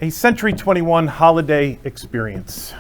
A Century 21 holiday experience.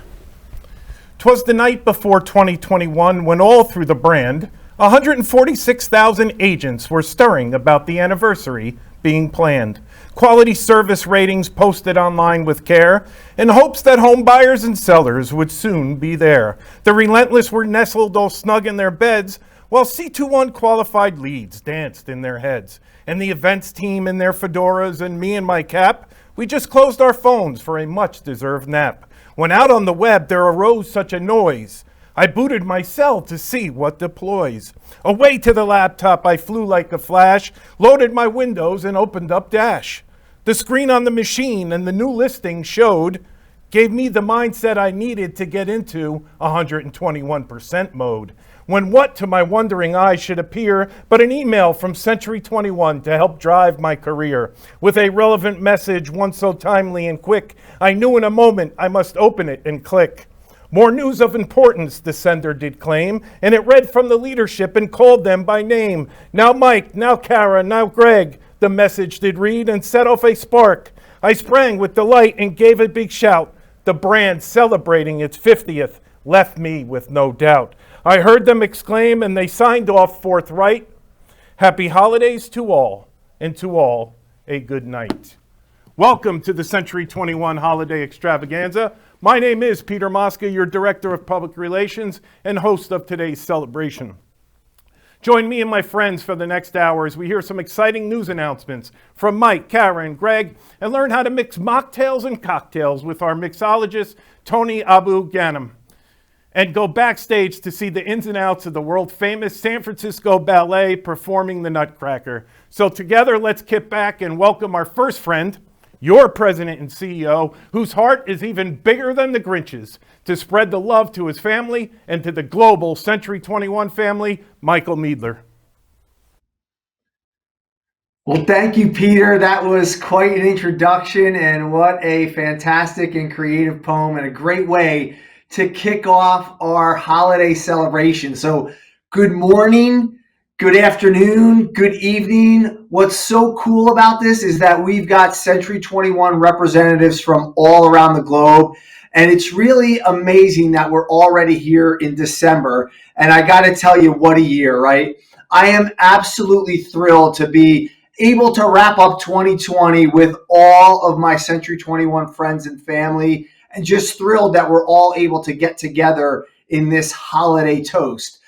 'Twas the night before 2021 when all through the brand, 146,000 agents were stirring about the anniversary being planned. Quality service ratings posted online with care in hopes that home buyers and sellers would soon be there. The relentless were nestled all snug in their beds while C21 qualified leads danced in their heads. And the events team in their fedoras and me in my cap, we just closed our phones for a much-deserved nap. When out on the web there arose such a noise, I booted my cell to see what deploys. Away to the laptop I flew like a flash, loaded my Windows and opened up Dash. The screen on the machine and the new listing showed, gave me the mindset I needed to get into 121% mode. When what to my wondering eyes should appear but an email from Century 21 to help drive my career. With a relevant message, one so timely and quick, I knew in a moment I must open it and click. More news of importance, the sender did claim, and it read from the leadership and called them by name. Now Mike, now Kara, now Greg, the message did read and set off a spark. I sprang with delight and gave a big shout. The brand celebrating its 50th left me with no doubt. I heard them exclaim and they signed off forthright. Happy holidays to all, and to all a good night. Welcome to the Century 21 Holiday Extravaganza. My name is Peter Mosca, your Director of Public Relations and host of today's celebration. Join me and my friends for the next hour as we hear some exciting news announcements from Mike, Kara, and Greg, and learn how to mix mocktails and cocktails with our mixologist, Tony Abu Ghanem, and go backstage to see the ins and outs of the world-famous San Francisco Ballet performing the Nutcracker. So together, let's kick back and welcome our first friend, your president and CEO, whose heart is even bigger than the Grinch's, to spread the love to his family and to the global Century 21 family, Michael Meadler. Well, thank you, Peter. That was quite an introduction, and what a fantastic and creative poem and a great way to kick off our holiday celebration. So good morning, good afternoon, good evening. What's so cool about this is that we've got Century 21 representatives from all around the globe. And it's really amazing that we're already here in December. And I got to tell you, what a year, right? I am absolutely thrilled to be able to wrap up 2020 with all of my Century 21 friends and family, and just thrilled that we're all able to get together in this holiday toast.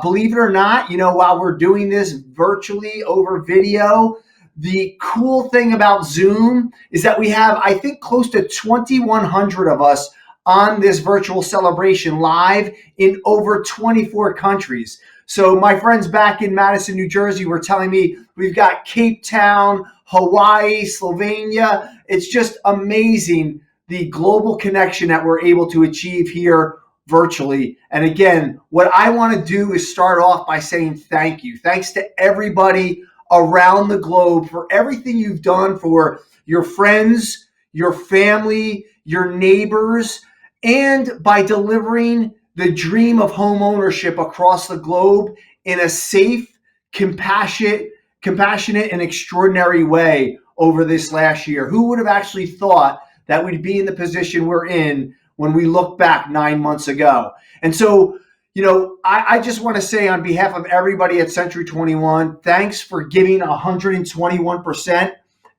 Believe it or not, while we're doing this virtually over video, the cool thing about Zoom is that we have, I think, close to 2,100 of us on this virtual celebration live in over 24 countries. So my friends back in Madison, New Jersey were telling me we've got Cape Town, Hawaii, Slovenia. It's just amazing the global connection that we're able to achieve here virtually. And again, what I want to do is start off by saying thank you. Thanks to everybody around the globe for everything you've done for your friends, your family, your neighbors, and by delivering the dream of home ownership across the globe in a safe, compassionate, and extraordinary way over this last year. Who would have actually thought that we'd be in the position we're in when we look back 9 months ago? And so, I just want to say on behalf of everybody at Century 21, thanks for giving 121%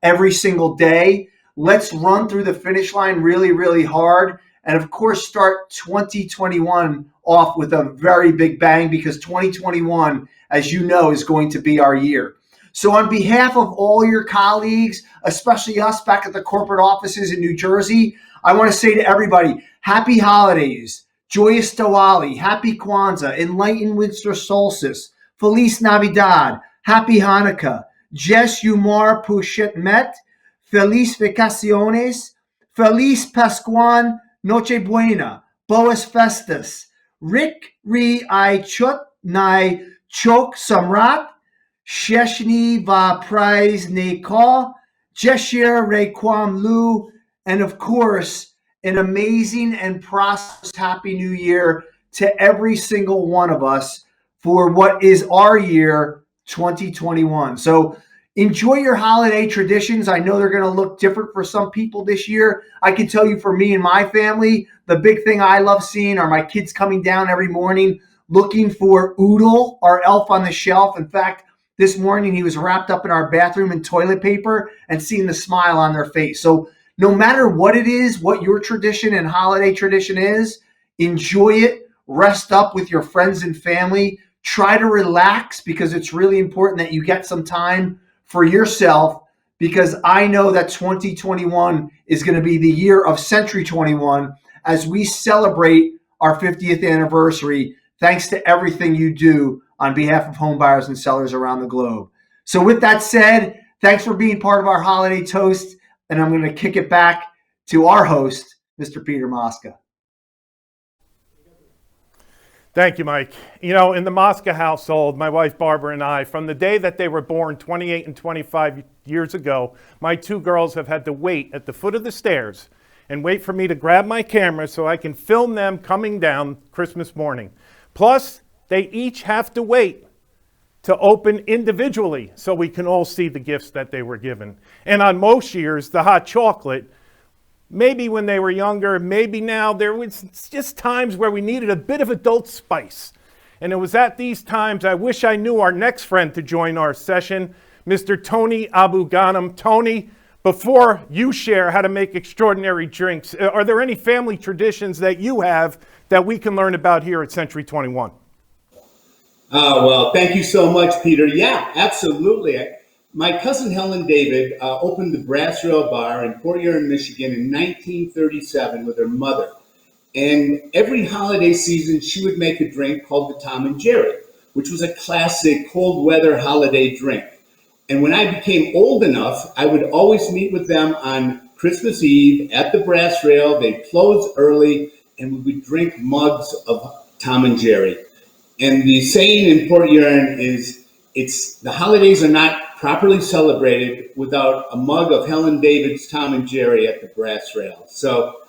every single day. Let's run through the finish line really, really hard. And of course, start 2021 off with a very big bang, because 2021, as you know, is going to be our year. So on behalf of all your colleagues, especially us back at the corporate offices in New Jersey, I want to say to everybody, happy holidays, joyous Diwali, happy Kwanzaa, enlightened winter solstice, Feliz Navidad, happy Hanukkah, Jes Yumar Pushet Met, Feliz Vacaciones, Feliz Pascuan, Noche Buena, Boas Festas, Rik Ri I Chut Nai Chok Samrat, Sheshni Va Prize Ne Ka, Jeshir Requam Lu, and of course, an amazing and prosperous Happy New Year to every single one of us for what is our year, 2021. So Enjoy your holiday traditions. I know they're going to look different for some people this year. I can tell you for me and my family, the big thing I love seeing are my kids coming down every morning looking for Oodle, our elf on the shelf. In fact, this morning he was wrapped up in our bathroom in toilet paper and seeing the smile on their face. So no matter what it is, what your tradition and holiday tradition is, enjoy it, rest up with your friends and family, try to relax because it's really important that you get some time for yourself, because I know that 2021 is going to be the year of Century 21 as we celebrate our 50th anniversary, thanks to everything you do on behalf of home buyers and sellers around the globe. So with that said, thanks for being part of our holiday toast, and I'm going to kick it back to our host, Mr. Peter Mosca. Thank you, Mike. You know, in the Mosca household, my wife Barbara and I, from the day that they were born 28 and 25 years ago, my two girls have had to wait at the foot of the stairs and wait for me to grab my camera so I can film them coming down Christmas morning. Plus, they each have to wait to open individually so we can all see the gifts that they were given. And on most years, the hot chocolate, maybe when they were younger, maybe now, there was just times where we needed a bit of adult spice. And it was at these times I wish I knew our next friend to join our session, Mr. Tony Abu Ghanem. Tony, before you share how to make extraordinary drinks, are there any family traditions that you have that we can learn about here at Century 21? Well, thank you so much, Peter. Yeah, absolutely. My cousin Helen David opened the Brass Rail Bar in Port Huron, Michigan in 1937 with her mother. And every holiday season, she would make a drink called the Tom and Jerry, which was a classic cold weather holiday drink. And when I became old enough, I would always meet with them on Christmas Eve at the Brass Rail. They'd close early, and we would drink mugs of Tom and Jerry. And the saying in Port Huron is, the holidays are not properly celebrated without a mug of Helen David's Tom and Jerry at the Brass Rail. So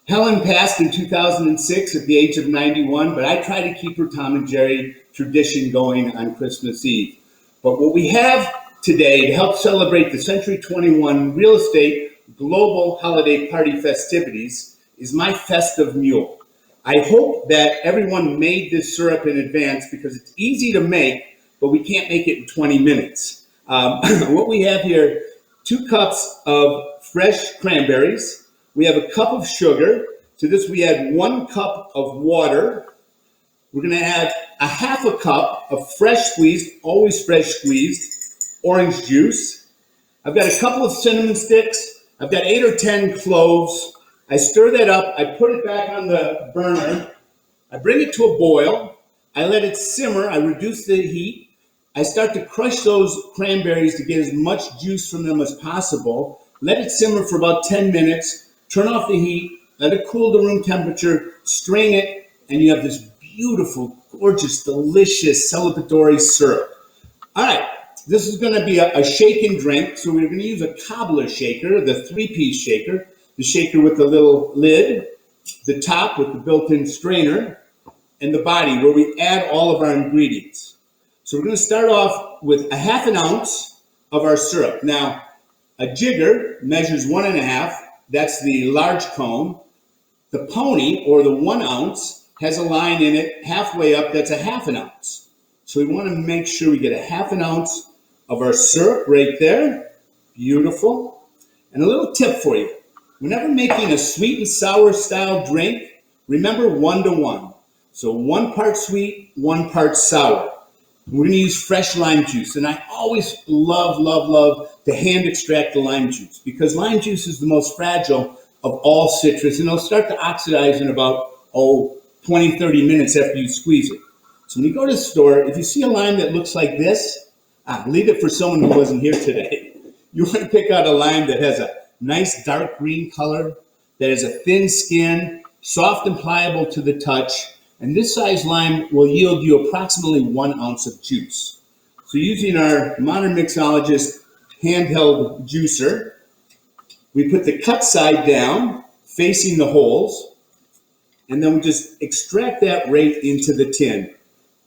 Helen passed in 2006 at the age of 91, but I try to keep her Tom and Jerry tradition going on Christmas Eve. But what we have today to help celebrate the Century 21 Real Estate Global Holiday Party festivities is my festive mule. I hope that everyone made this syrup in advance because it's easy to make, but we can't make it in 20 minutes. What we have here, 2 cups of fresh cranberries. We have a cup of sugar. To this, we add 1 cup of water. We're going to add a half a cup of fresh squeezed, always fresh squeezed, orange juice. I've got a couple of cinnamon sticks. I've got 8 or 10 cloves. I stir that up. I put it back on the burner. I bring it to a boil. I let it simmer. I reduce the heat. I start to crush those cranberries to get as much juice from them as possible. Let it simmer for about 10 minutes. Turn off the heat. Let it cool to room temperature. Strain it, and you have this beautiful, gorgeous, delicious celebratory syrup. All right, this is going to be a shaken drink. So we're going to use a cobbler shaker, the 3-piece shaker, the shaker with the little lid, the top with the built-in strainer, and the body where we add all of our ingredients. So we're going to start off with a half an ounce of our syrup. Now, a jigger measures 1.5. That's the large cone. The pony, or the 1 ounce, has a line in it halfway up. That's a half an ounce. So we want to make sure we get a half an ounce of our syrup right there. Beautiful. And a little tip for you. Whenever making a sweet and sour style drink, remember 1-to-1. So 1 part sweet, 1 part sour. We're going to use fresh lime juice. And I always love to hand extract the lime juice because lime juice is the most fragile of all citrus. And it'll start to oxidize in about, 20, 30 minutes after you squeeze it. So when you go to the store, if you see a lime that looks like this, leave it for someone who wasn't here today. You want to pick out a lime that has a nice dark green color, that has a thin skin, soft and pliable to the touch. And this size lime will yield you approximately 1 ounce of juice. So using our modern mixologist handheld juicer, we put the cut side down, facing the holes, and then we just extract that right into the tin.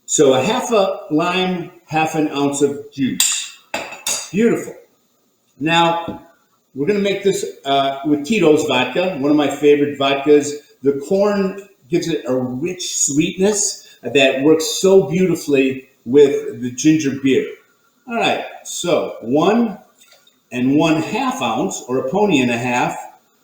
So a half a lime, half an ounce of juice. Beautiful. Now, we're going to make this with Tito's vodka, one of my favorite vodkas. The corn gives it a rich sweetness that works so beautifully with the ginger beer. All right, so 1 1/2 ounce, or a pony and a half,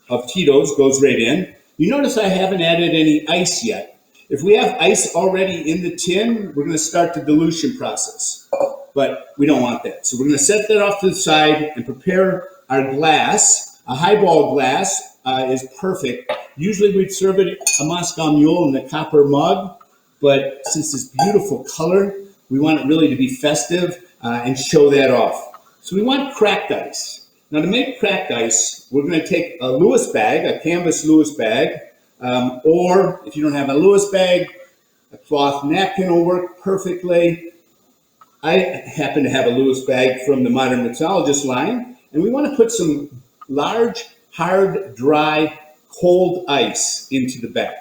of Tito's goes right in. You notice I haven't added any ice yet. If we have ice already in the tin, we're going to start the dilution process. But we don't want that. So we're going to set that off to the side and prepare our glass. A highball glass is perfect. Usually we'd serve it a Moscow Mule in the copper mug, but since this beautiful color, we want it really to be festive and show that off. So we want cracked ice. Now to make cracked ice, we're going to take a Lewis bag, a canvas Lewis bag, or if you don't have a Lewis bag, a cloth napkin will work perfectly. I happen to have a Lewis bag from the Modern Mixologist line, and we want to put some large, hard, dry, cold ice into the bag.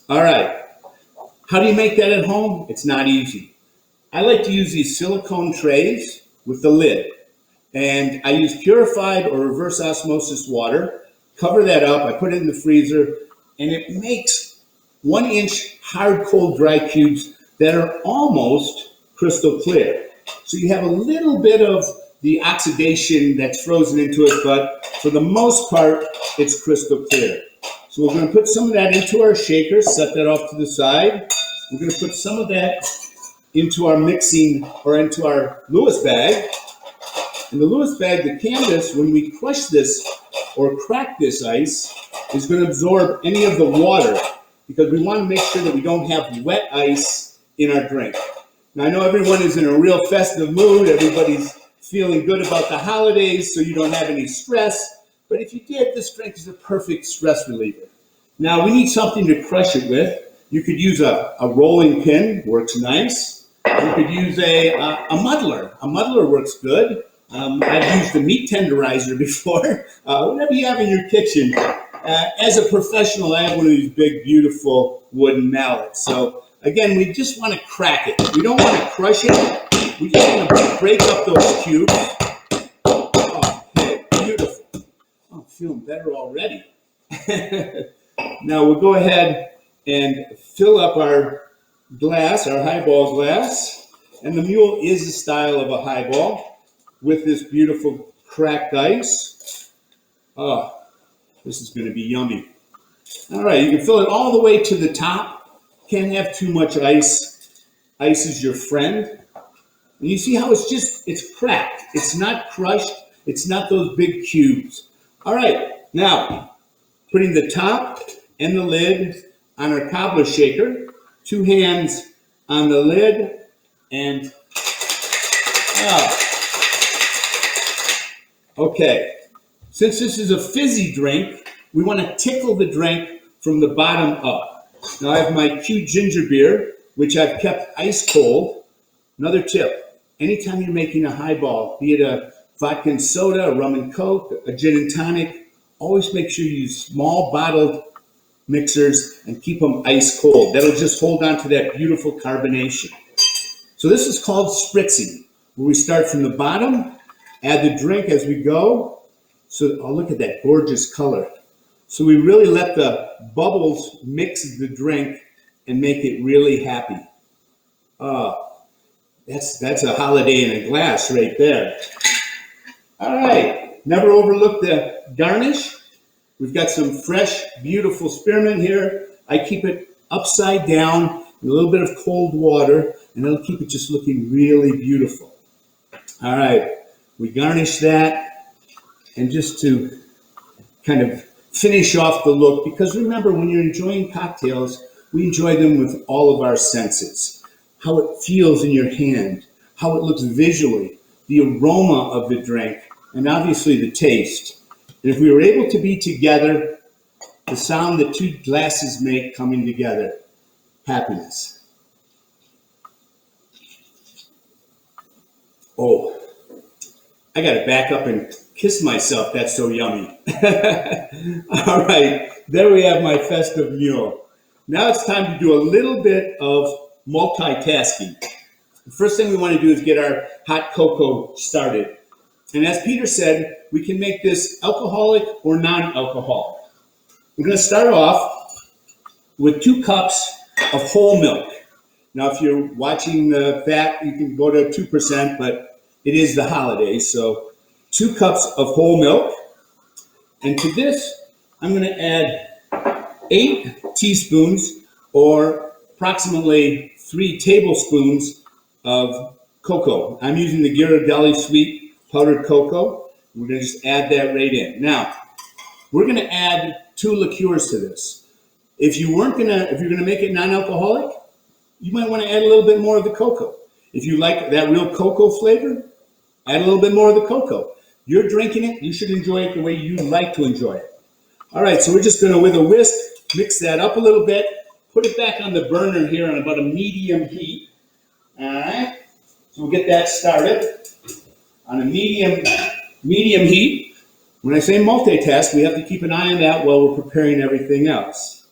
All right. How do you make that at home? It's not easy. I like to use these silicone trays with the lid, and I use purified or reverse osmosis water, cover that up, I put it in the freezer, and it makes 1-inch hard, cold, dry cubes that are almost crystal clear. So you have a little bit of the oxidation that's frozen into it, but for the most part, it's crystal clear. So we're going to put some of that into our shaker, set that off to the side. We're going to put some of that into our mixing, or into our Lewis bag. In the Lewis bag, the canvas, when we crush this or crack this ice, is going to absorb any of the water, because we want to make sure that we don't have wet ice in our drink. Now, I know everyone is in a real festive mood. Everybody's feeling good about the holidays, so you don't have any stress. But if you did, this drink is a perfect stress reliever. Now, we need something to crush it with. You could use a rolling pin, works nice. You could use a muddler. A muddler works good. I've used a meat tenderizer before. Whatever you have in your kitchen. As a professional, I have one of these big, beautiful wooden mallets. So, again, we just want to crack it. We don't want to crush it. We just want to break up those cubes. Oh, okay, beautiful. Oh, I'm feeling better already. Now we'll go ahead and fill up our glass, our highball glass. And the Mule is a style of a highball with this beautiful cracked ice. Oh, this is going to be yummy. All right, you can fill it all the way to the top. Can't have too much ice. Ice is your friend. And you see how it's cracked. It's not crushed. It's not those big cubes. All right, now putting the top and the lid on our cobbler shaker. 2 hands on the lid, and okay. Since this is a fizzy drink, we want to tickle the drink from the bottom up. Now I have my cute ginger beer, which I've kept ice cold. Another tip, anytime you're making a highball, be it a vodka and soda, a rum and coke, a gin and tonic, always make sure you use small bottled mixers and keep them ice cold. That'll just hold on to that beautiful carbonation. So this is called spritzing, where we start from the bottom, add the drink as we go. So, oh, look at that gorgeous color. So we really let the bubbles mix the drink and make it really happy. That's a holiday in a glass right there. All right, never overlook the garnish. We've got some fresh, beautiful spearmint here. I keep it upside down in a little bit of cold water, and it'll keep it just looking really beautiful. All right, we garnish that. And just to kind of finish off the look, because remember, when you're enjoying cocktails, we enjoy them with all of our senses. How it feels in your hand, how it looks visually, the aroma of the drink, and obviously the taste. And if we were able to be together, the sound that 2 glasses make coming together, happiness. Oh, I got to back up and kiss myself. That's so yummy. All right, there we have my festive Mule. Now it's time to do a little bit of multitasking. The first thing we want to do is get our hot cocoa started. And as Peter said, we can make this alcoholic or non-alcoholic. We're going to start off with 2 cups of whole milk. Now, if you're watching the fat, you can go to 2%, but it is the holidays. So 2 cups of whole milk. And to this, I'm going to add 8 teaspoons or approximately 3 tablespoons of cocoa. I'm using the Ghirardelli Sweet powdered cocoa. We're going to just add that right in. Now, we're going to add 2 liqueurs to this. If you're going to make it non-alcoholic, you might want to add a little bit more of the cocoa. If you like that real cocoa flavor, add a little bit more of the cocoa. You're drinking it, you should enjoy it the way you like to enjoy it. All right, so we're just going to, with a whisk, mix that up a little bit, put it back on the burner here on about a medium heat. All right, so we'll get that started on a medium heat. When I say multitask, we have to keep an eye on that while we're preparing everything else.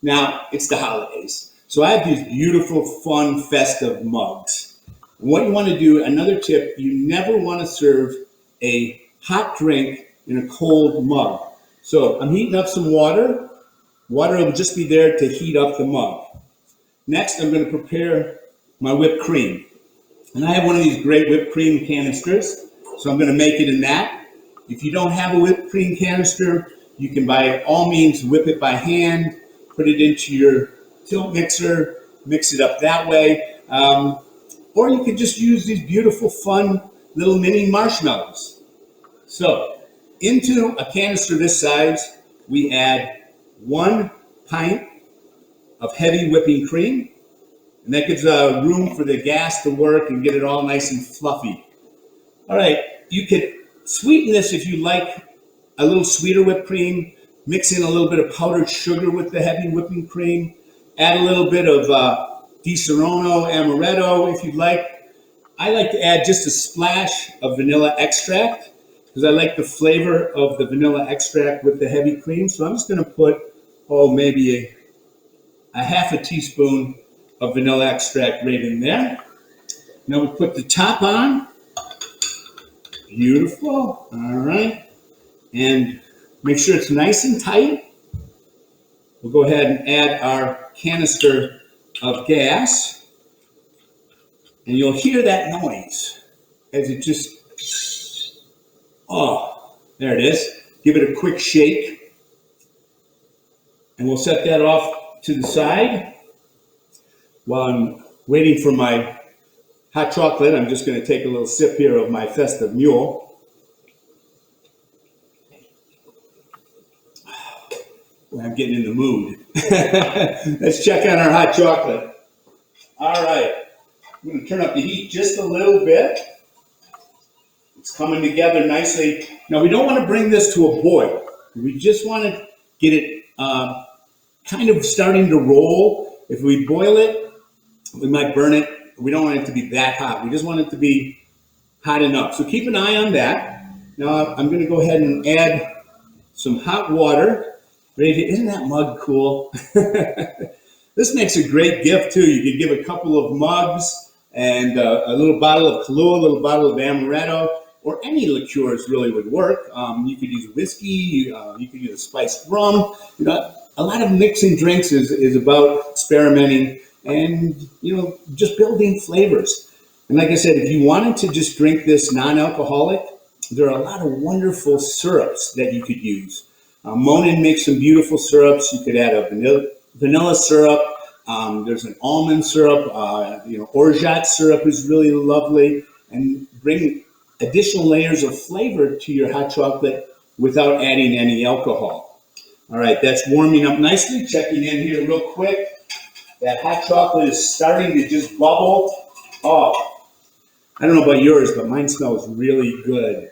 Now, it's the holidays. So I have these beautiful, fun, festive mugs. And what you want to do, another tip, you never want to serve a hot drink in a cold mug. So I'm heating up some water. Water will just be there to heat up the mug. Next, I'm going to prepare my whipped cream. And I have one of these great whipped cream canisters, so I'm going to make it in that. If you don't have a whipped cream canister, you can by all means whip it by hand, put it into your tilt mixer, mix it up that way. Or you could just use these beautiful, fun little mini marshmallows. So into a canister this size, we add 1 pint of heavy whipping cream. And that gives room for the gas to work and get it all nice and fluffy. All right, you could sweeten this if you like a little sweeter whipped cream. Mix in a little bit of powdered sugar with the heavy whipping cream. Add a little bit of Di Serono Amaretto if you'd like. I like to add just a splash of vanilla extract because I like the flavor of the vanilla extract with the heavy cream. So I'm just going to put, maybe a half a teaspoon of vanilla extract right in there. Now we put the top on. Beautiful. All right. And make sure it's nice and tight. We'll go ahead and add our canister of gas. And you'll hear that noise as it just, there it is. Give it a quick shake. And we'll set that off to the side. While I'm waiting for my hot chocolate, I'm just going to take a little sip here of my Festive Mule. Well, I'm getting in the mood. Let's check on our hot chocolate. All right. I'm going to turn up the heat just a little bit. It's coming together nicely. Now, we don't want to bring this to a boil. We just want to get it kind of starting to roll. If we boil it, we might burn it. We don't want it to be that hot. We just want it to be hot enough. So keep an eye on that. Now I'm going to go ahead and add some hot water. Isn't that mug cool? This makes a great gift too. You could give a couple of mugs and a little bottle of Kahlua, a little bottle of Amaretto, or any liqueurs really would work. You could use whiskey. You could use a spiced rum. A lot of mixing drinks is about experimenting and just building flavors. And like I said, if you wanted to just drink this non-alcoholic, there are a lot of wonderful syrups that you could use. Monin makes some beautiful syrups. You could add a vanilla syrup. There's an almond syrup. Orgeat syrup is really lovely, and bring additional layers of flavor to your hot chocolate without adding any alcohol. All right, that's warming up nicely. Checking in here real quick. That hot chocolate is starting to just bubble. Oh, I don't know about yours, but mine smells really good.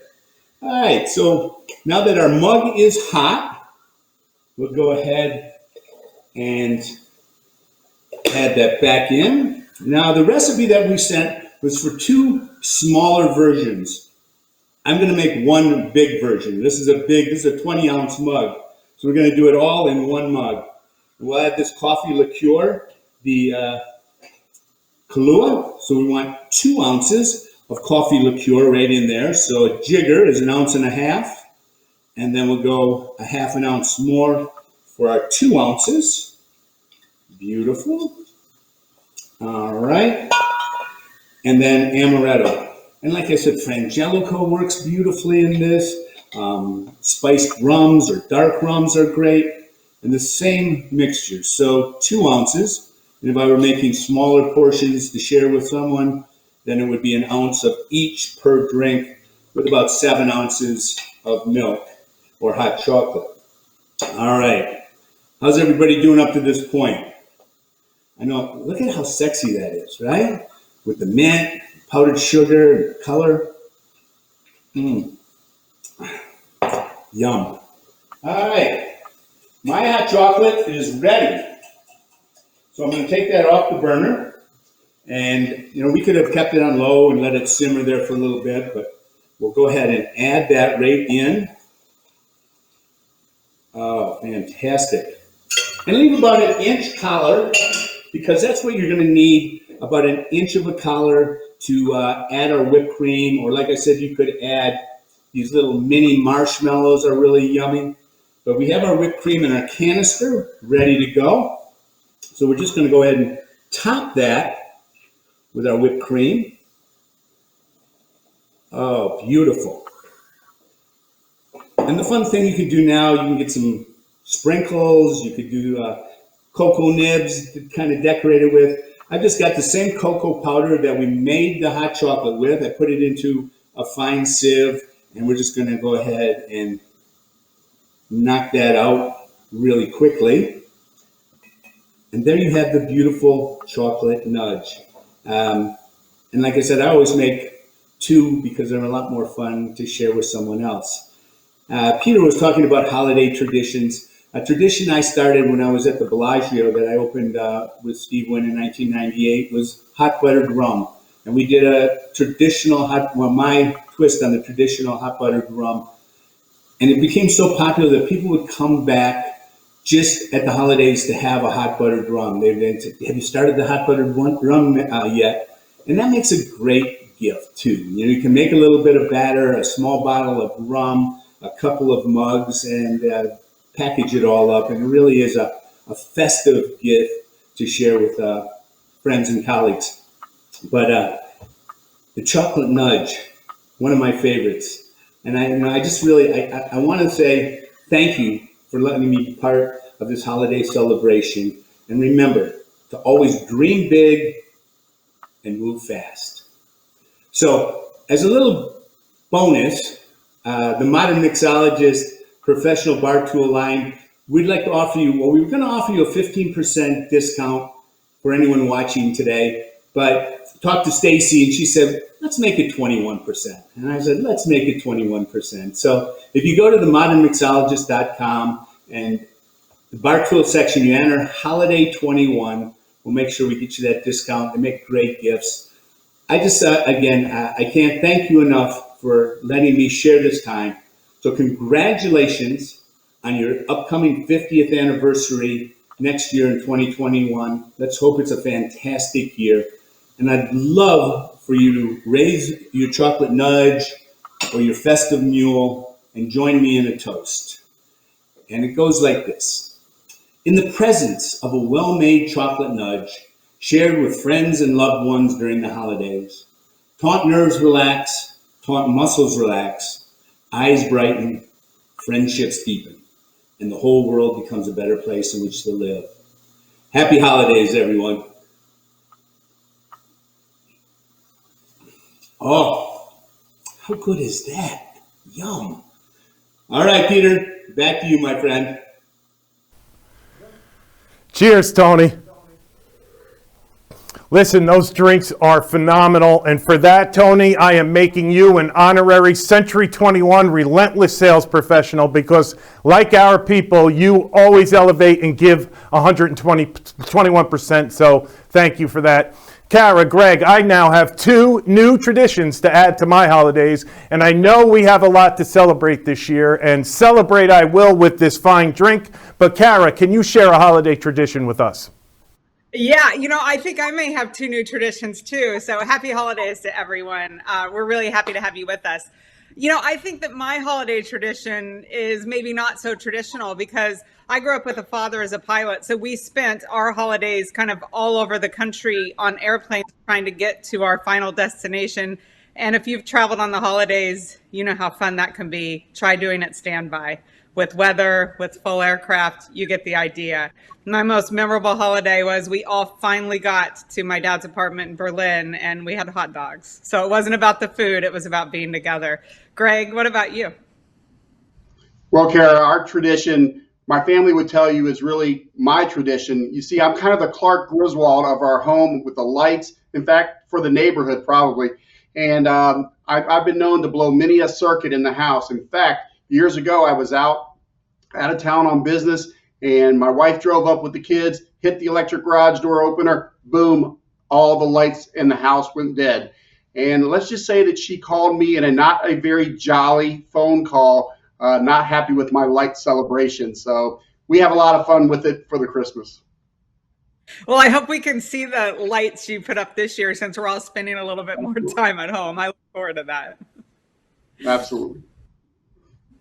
All right, so now that our mug is hot, we'll go ahead and add that back in. Now, the recipe that we sent was for 2 smaller versions. I'm going to make one big version. This is a 20-ounce mug. So we're going to do it all in one mug. We'll add this coffee liqueur, the Kahlua. So we want 2 ounces. of coffee liqueur right in there. So a jigger is 1.5 ounces. And then we'll go a 1/2 ounce more for our 2 ounces. Beautiful. All right. And then amaretto. And like I said, Frangelico works beautifully in this. Spiced rums or dark rums are great. And the same mixture. So 2 ounces. And if I were making smaller portions to share with someone, then it would be 1 ounce of each per drink with about 7 ounces of milk or hot chocolate. All right. How's everybody doing up to this point? I know, look at how sexy that is, right? With the mint, powdered sugar, and color. Yum. All right. My hot chocolate is ready. So I'm going to take that off the burner. And, we could have kept it on low and let it simmer there for a little bit, but we'll go ahead and add that right in. Oh, fantastic. And leave about 1 inch collar, because that's what you're going to need, about 1 inch of a collar to add our whipped cream. Or like I said, you could add these little mini marshmallows, are really yummy. But we have our whipped cream in our canister ready to go. So we're just going to go ahead and top that with our whipped cream. Oh, beautiful. And the fun thing you can do now, you can get some sprinkles, you could do cocoa nibs to kind of decorate it with. I've just got the same cocoa powder that we made the hot chocolate with. I put it into a fine sieve, and we're just going to go ahead and knock that out really quickly. And there you have the beautiful chocolate nudge. And like I said, I always make 2 because they're a lot more fun to share with someone else. Peter was talking about holiday traditions. A tradition I started when I was at the Bellagio that I opened with Steve Wynn in 1998 was hot buttered rum. And we did a traditional my twist on the traditional hot buttered rum. And it became so popular that people would come back just at the holidays to have a hot buttered rum. They'd say, have you started the hot buttered rum yet? And that makes a great gift too. You can make a little bit of batter, a small bottle of rum, a couple of mugs, and package it all up. And it really is a festive gift to share with friends and colleagues. But the chocolate nudge, one of my favorites. And I just really, I want to say thank you for letting me be part of this holiday celebration. And remember to always dream big and move fast. So as a little bonus, the Modern Mixologist Professional Bar Tool line, we'd like to offer you, we were going to offer you a 15% discount for anyone watching today, but talked to Stacy and she said, let's make it 21%. And I said, let's make it 21%. So if you go to themodernmixologist.com and the bar tool section, you enter Holiday 21, we'll make sure we get you that discount and make great gifts. I just, again, I can't thank you enough for letting me share this time. So congratulations on your upcoming 50th anniversary next year in 2021. Let's hope it's a fantastic year. And I'd love for you to raise your chocolate nudge or your festive mule and join me in a toast. And it goes like this. In the presence of a well-made chocolate nudge, shared with friends and loved ones during the holidays, taut nerves relax, taut muscles relax, eyes brighten, friendships deepen, and the whole world becomes a better place in which to live. Happy holidays, everyone. Oh, how good is that? Yum. All right, Peter, back to you, my friend. Cheers, Tony. Listen, those drinks are phenomenal. And for that, Tony, I am making you an honorary Century 21 Relentless Sales Professional because, like our people, you always elevate and give 21%. So thank you for that. Kara, Greg, I now have 2 new traditions to add to my holidays, and I know we have a lot to celebrate this year, and celebrate I will with this fine drink. But Kara, can you share a holiday tradition with us? Yeah, I think I may have two new traditions too. So happy holidays to everyone. We're really happy to have you with us. I think that my holiday tradition is maybe not so traditional because I grew up with a father as a pilot. So we spent our holidays kind of all over the country on airplanes trying to get to our final destination. And if you've traveled on the holidays, you know how fun that can be. Try doing it standby with weather, with full aircraft. You get the idea. My most memorable holiday was we all finally got to my dad's apartment in Berlin and we had hot dogs. So it wasn't about the food, it was about being together. Greg, what about you? Well, Kara, our tradition, my family would tell you, is really my tradition. You see, I'm kind of the Clark Griswold of our home with the lights. In fact, for the neighborhood, probably. And I've been known to blow many a circuit in the house. In fact, years ago, I was out of town on business, and my wife drove up with the kids, hit the electric garage door opener, boom, all the lights in the house went dead. And let's just say that she called me in a not a very jolly phone call, not happy with my light celebration. So we have a lot of fun with it for the Christmas. Well, I hope we can see the lights you put up this year since we're all spending a little bit more time at home. I look forward to that. Absolutely.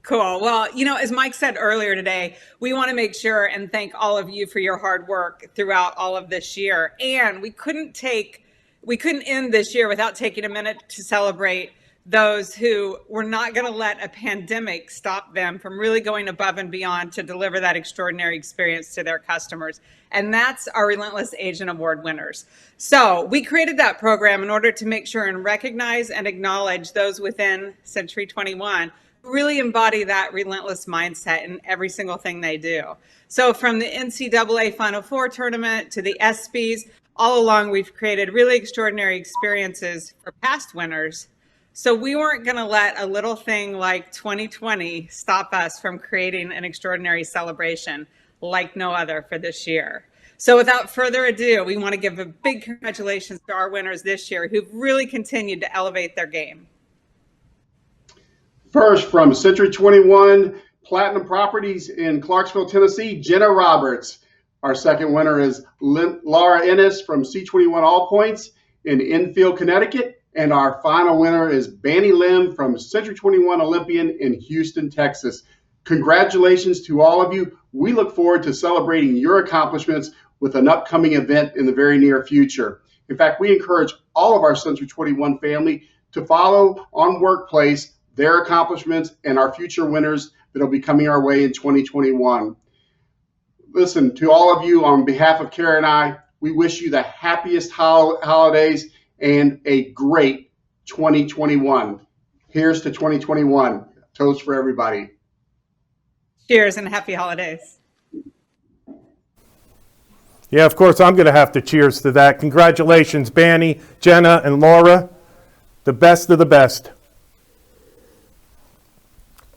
Cool. Well, as Mike said earlier today, we want to make sure and thank all of you for your hard work throughout all of this year. And we couldn't end this year without taking a minute to celebrate those who were not going to let a pandemic stop them from really going above and beyond to deliver that extraordinary experience to their customers. And that's our Relentless Agent Award winners. So we created that program in order to make sure and recognize and acknowledge those within Century 21 who really embody that relentless mindset in every single thing they do. So from the NCAA Final Four tournament to the ESPYs, all along we've created really extraordinary experiences for past winners. So we weren't going to let a little thing like 2020 stop us from creating an extraordinary celebration like no other for this year. So without further ado, we want to give a big congratulations to our winners this year who've really continued to elevate their game. First, from Century 21 Platinum Properties in Clarksville, Tennessee, Jenna Roberts. Our second winner is Laura Ennis from C21 All Points in Enfield, Connecticut. And our final winner is Banny Lim from Century 21 Olympian in Houston, Texas. Congratulations to all of you. We look forward to celebrating your accomplishments with an upcoming event in the very near future. In fact, we encourage all of our Century 21 family to follow on Workplace their accomplishments and our future winners that will be coming our way in 2021. Listen, to all of you, on behalf of Kara and I, we wish you the happiest holidays and a great 2021. Here's to 2021. Toast for everybody. Cheers and happy holidays. Yeah, of course, I'm going to have to cheers to that. Congratulations, Banny, Jenna, and Laura. The best of the best.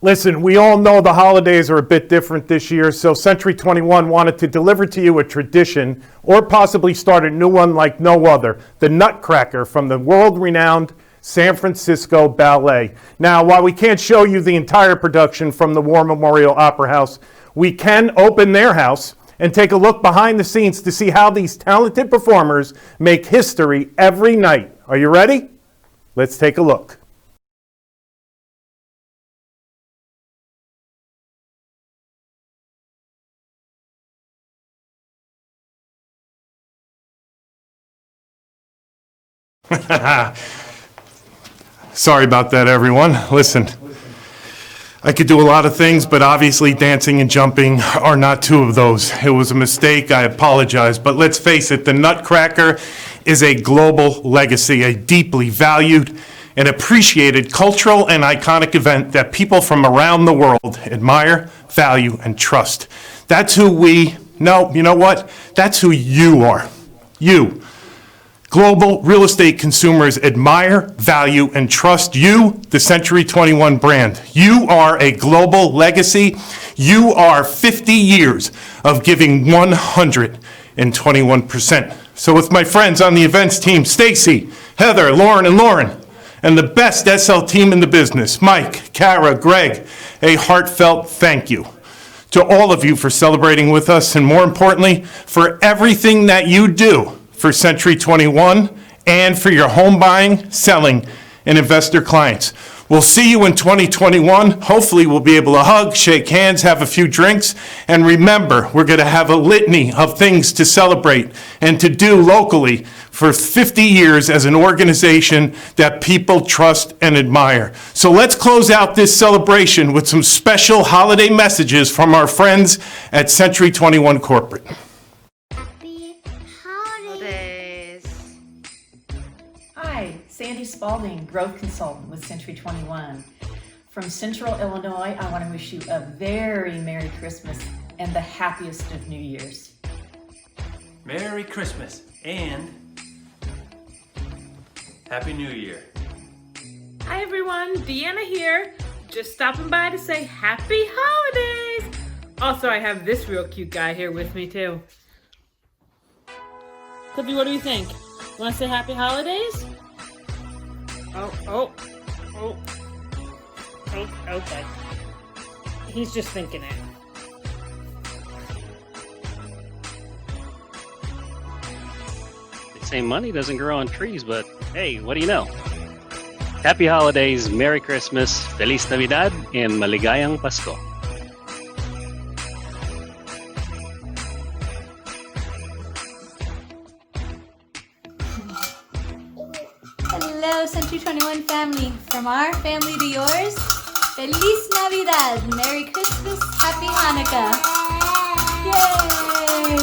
Listen, we all know the holidays are a bit different this year, so Century 21 wanted to deliver to you a tradition or possibly start a new one like no other, the Nutcracker from the world-renowned San Francisco Ballet. Now, while we can't show you the entire production from the War Memorial Opera House, we can open their house and take a look behind the scenes to see how these talented performers make history every night. Are you ready? Let's take a look. Sorry about that, everyone. Listen, I could do a lot of things, but obviously dancing and jumping are not two of those. It was a mistake. I apologize. But let's face it, the Nutcracker is a global legacy, a deeply valued and appreciated cultural and iconic event that people from around the world admire, value, and trust. That's who you know what? That's who you are. You. Global real estate consumers admire, value, and trust you, the Century 21 brand. You are a global legacy. You are 50 years of giving 121%. So with my friends on the events team, Stacy, Heather, Lauren, and the best SL team in the business, Mike, Kara, Greg, a heartfelt thank you. to all of you for celebrating with us, and more importantly, for everything that you do for Century 21 and for your home buying, selling, and investor clients. We'll see you in 2021. Hopefully we'll be able to hug, shake hands, have a few drinks, and remember, we're going to have a litany of things to celebrate and to do locally for 50 years as an organization that people trust and admire. So let's close out this celebration with some special holiday messages from our friends at Century 21 Corporate. Happy holidays. Hi, Sandy Spalding, Growth Consultant with Century 21. From Central Illinois, I want to wish you a very Merry Christmas and the happiest of New Year's. Merry Christmas and Happy New Year. Hi everyone, Deanna here. Just stopping by to say happy holidays. Also, I have this real cute guy here with me too. Clippy, what do you think? Want to say happy holidays? Oh. Okay. He's just thinking it. They say money doesn't grow on trees, but hey, what do you know? Happy holidays, Merry Christmas, Feliz Navidad, and Maligayang Pasko. Hello, Century 21 family. From our family to yours, Feliz Navidad, Merry Christmas, Happy Hanukkah. Yay!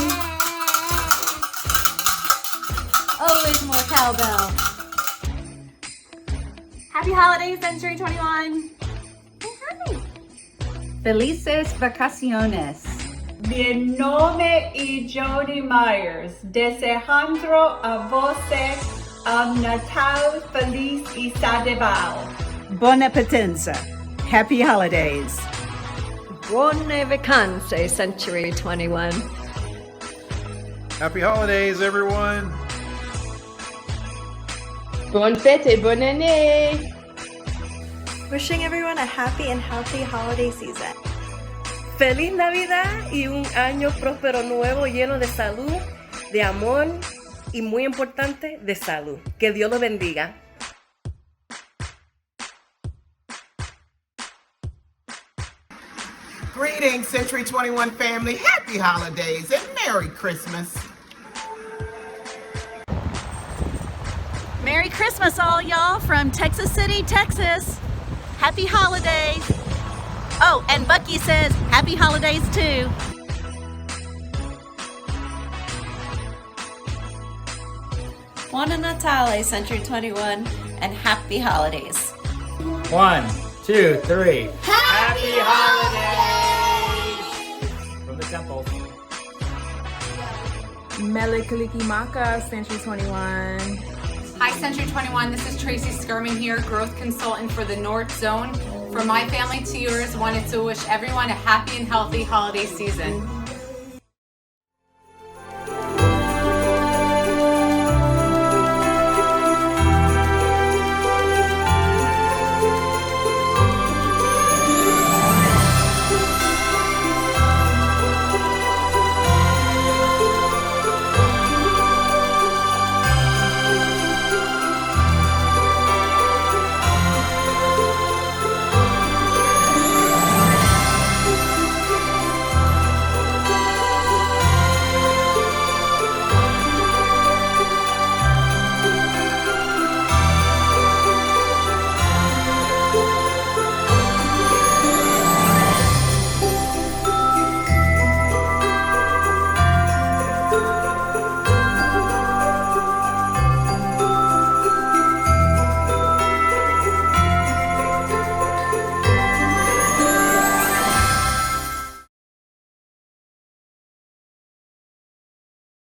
Always more cowbell. Happy holidays, Century 21. Hi. Felices vacaciones. Mi nome es Jody Myers, desejando a você Natal feliz y saludable. Buon appetenza. Happy holidays. Buone vacanze, Century 21. Happy holidays, everyone. Bonne fête et bonne année. Wishing everyone a happy and healthy holiday season. Feliz Navidad y un año próspero nuevo lleno de salud, de amor y muy importante, de salud. Que Dios lo bendiga. Greetings, Century 21 family. Happy holidays and Merry Christmas. Merry Christmas, all y'all, from Texas City, Texas. Happy holidays. Oh, and Bucky says happy holidays too. Buona Natale, Century 21, and happy holidays. 1, 2, 3. Happy holidays! From the temple. Mele Kalikimaka, Century 21. Hi, Century 21. This is Tracy Skirman here, Growth Consultant for the North Zone. From my family to yours, wanted to wish everyone a happy and healthy holiday season.